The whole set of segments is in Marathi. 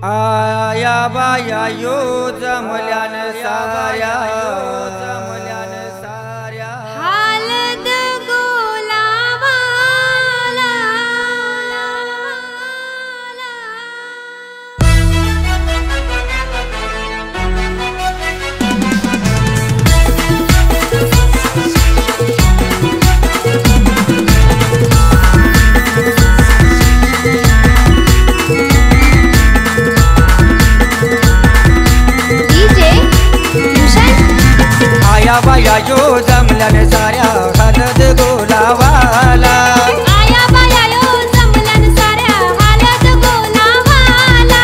आया बाया यो जमल्यान साऱ्या हळद गुलाबाला बाया यो जमल्यान साऱ्या हळद गुलाबाला आया बाया यो जमल्यान साऱ्या हळद गुलाबाला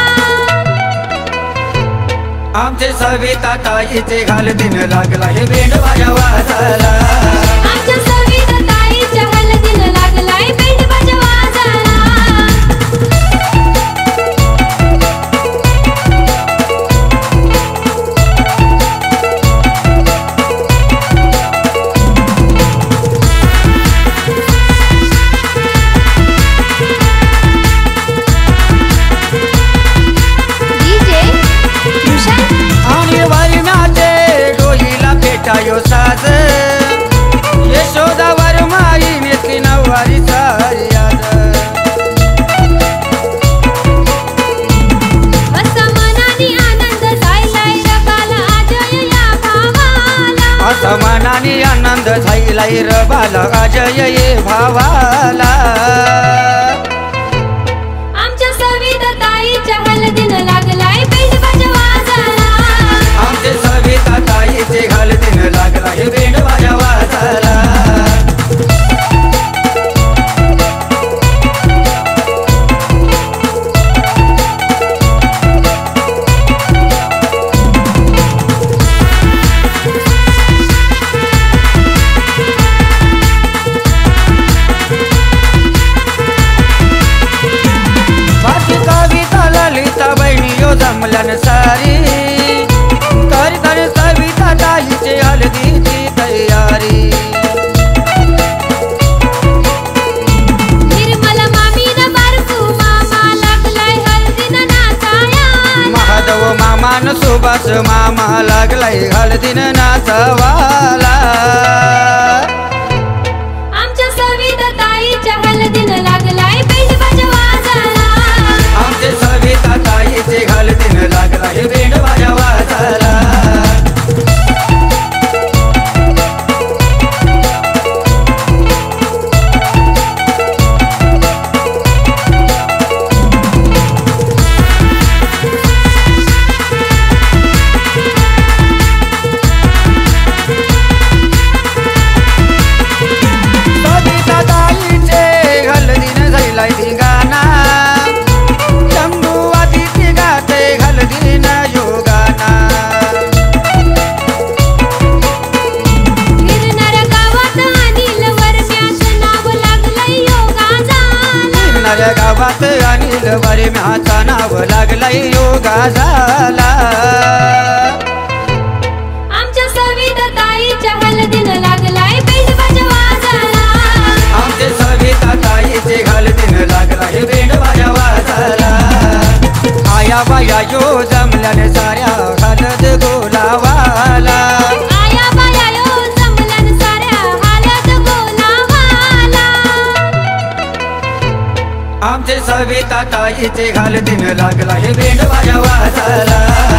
आमचे सविता ताईचे हळदीन लागला हे बेंड बाजा वाजाला आमच्या सविता ताईच्या हळदीन लागलाय बेंड बाजा वाजाला यो साज यशोदा वर माई नेतली नववारी सारी आज असा मनानी आनंद झालाय रबाला अजय या भावाला असा मनानी आनंद झालाय रबाला अजय ये भावाला आमच्या सविता ताईच्या हळदीन लागलाय बेंड बाजा वाजाला आमचे सविता ताईचे हळदीन लागला हे बेंड बाजा वाजाला बाकी कविता ललिता बहिणी यो जमल्यान सारी कर सविता ताईचे हळदीची तयारी निर्मल मामीन बारकू मामा लागलाय हळदीन नाचाया महादेव मामान सुभाष मामा लागलाय हळदीन नाचवाला आमच्या सविता ताईच्या हळदीन लागलाय बेंड बाजा वाजाला आमचे सविता ताईचे हळदीन लागला हे बेंड बाजा वाजाला सविता ताईचे हळदीन झालाय धिंगाणा शंभू आदिती गाते हळदीन योगाना गिरणाऱ्या गावात अनिल वरम्याचं नाव लागलंय योगा झाला फिरणाऱ्या गावात अनिल वरम्याचं नाव लागलंय योगा झाला आमच्या सविता ताईच्या हळदीन लागलाय बेंड बाजा वाजाला आमचे सविता ताईचे हळदीन लागला हे बेंड बाजा वाजाला आया बाया यो जमल्यान साऱ्या हळद गुलाबाला आया बाया यो जमल्यान साऱ्या हळद गुलाबाला आमचे सविता ताईचे हळदीन लागला हे बेंड बाजा वाजाला